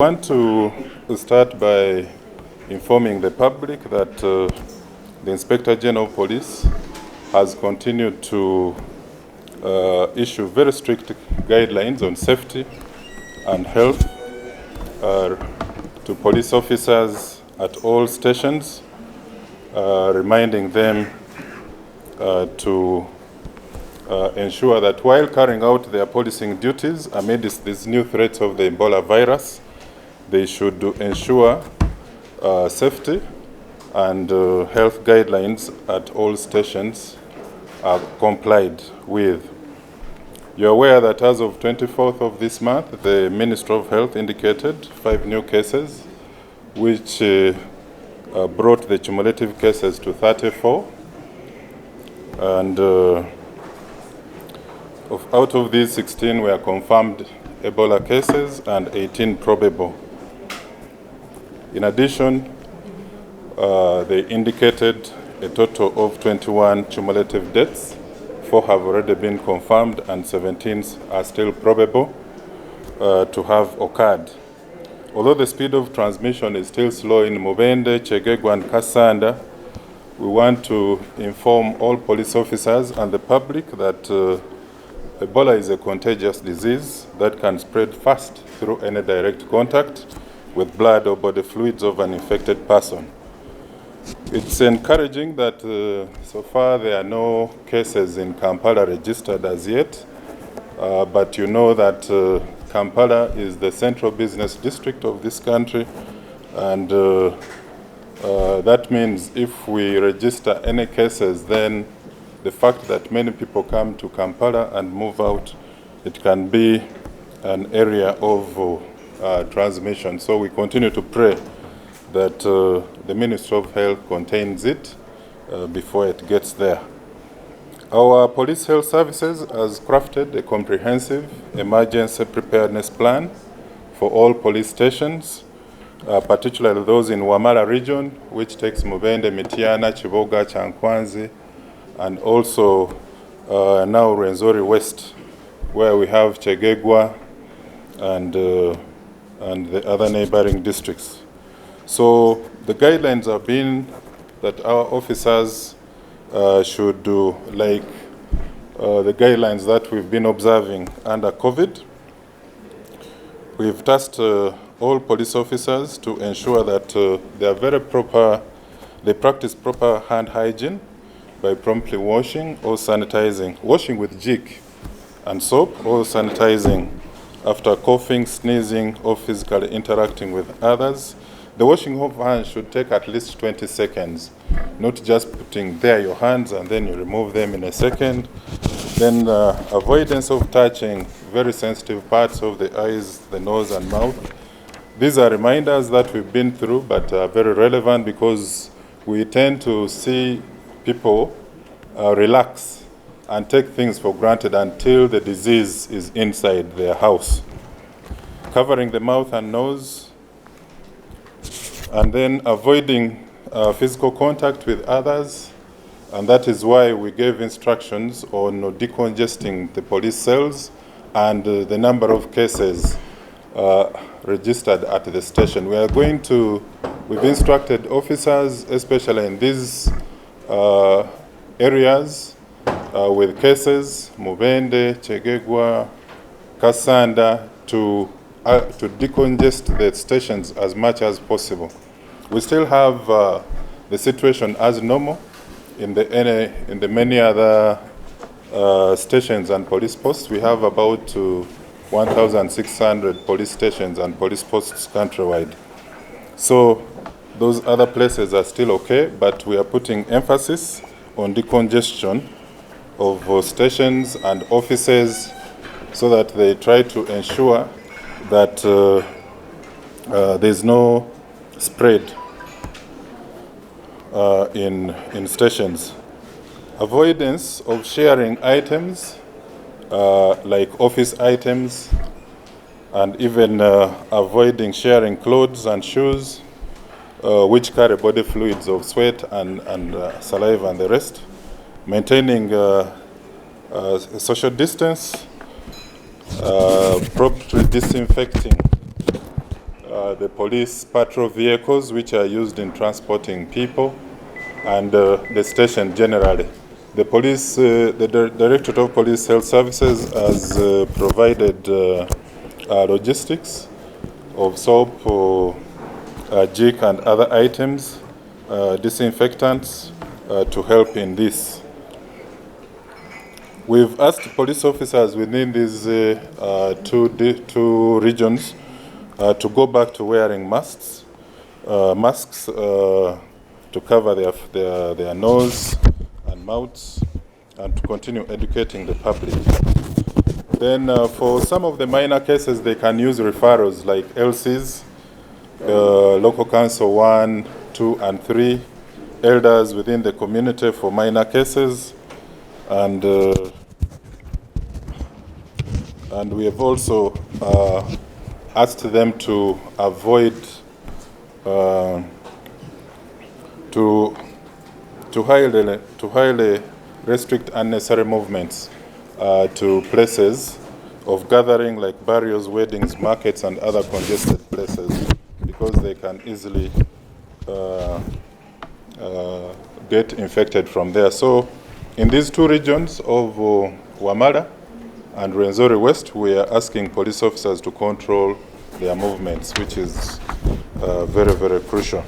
I want to start by informing the public that the Inspector General of Police has continued to issue very strict guidelines on safety and health to police officers at all stations, reminding them to ensure that while carrying out their policing duties amidst these new threats of the Ebola virus, they should ensure safety and health guidelines at all stations are complied with. You're aware that as of 24th of this month, the Minister of Health indicated 5 new cases, which brought the cumulative cases to 34. And out of these, 16 were confirmed Ebola cases and 18 probable. In addition, they indicated a total of 21 cumulative deaths. 4 have already been confirmed and 17 are still probable to have occurred. Although the speed of transmission is still slow in Mubende, Chegegwa and Kasanda, we want to inform all police officers and the public that Ebola is a contagious disease that can spread fast through any direct contact with blood or body fluids of an infected person. It's encouraging that so far there are no cases in Kampala registered as yet, but you know that Kampala is the central business district of this country, and that means if we register any cases, then the fact that many people come to Kampala and move out, it can be an area of transmission. So we continue to pray that the Ministry of Health contains it before it gets there. Our police health services has crafted a comprehensive emergency preparedness plan for all police stations, particularly those in Wamala region, which takes Mubende, Mitiana, Chiboga, Chankwanzi, and also now Rwenzori West, where we have Chegegwa and the other neighboring districts. So the guidelines have been that our officers should do like the guidelines that we've been observing under COVID. We've tasked all police officers to ensure that they practice proper hand hygiene by promptly washing or sanitizing, washing with jik and soap, or sanitizing after coughing, sneezing, or physically interacting with others. The washing of hands should take at least 20 seconds, not just putting there your hands and then you remove them in a second. Then avoidance of touching very sensitive parts of the eyes, the nose and mouth. These are reminders that we've been through, but are very relevant because we tend to see people relax and take things for granted until the disease is inside their house. Covering the mouth and nose, and then avoiding physical contact with others, and that is why we gave instructions on decongesting the police cells and the number of cases registered at the station. We've instructed officers, especially in these areas with cases, Mubende, Chegegwa, Kasanda, to decongest the stations as much as possible. We still have the situation as normal in the many other stations and police posts. We have about 1,600 police stations and police posts countrywide. So those other places are still okay, but we are putting emphasis on decongestion of stations and offices so that they try to ensure that there's no spread in stations. Avoidance of sharing items like office items, and even avoiding sharing clothes and shoes which carry body fluids of sweat and saliva and the rest. Maintaining social distance, properly disinfecting the police patrol vehicles, which are used in transporting people, and the station generally. The police, the Directorate of Police Health Services has provided logistics of soap, jik and other items, disinfectants, to help in this. We've asked police officers within these two regions to go back to wearing masks to cover their nose and mouths, and to continue educating the public. Then for some of the minor cases, they can use referrals like LCs, local council 1, 2, and 3, elders within the community for minor cases, and we have also asked them to avoid to highly restrict unnecessary movements to places of gathering like burials, weddings, markets, and other congested places, because they can easily get infected from there. So in these two regions of Wamala and Rwenzori West, we are asking police officers to control their movements, which is very, very crucial.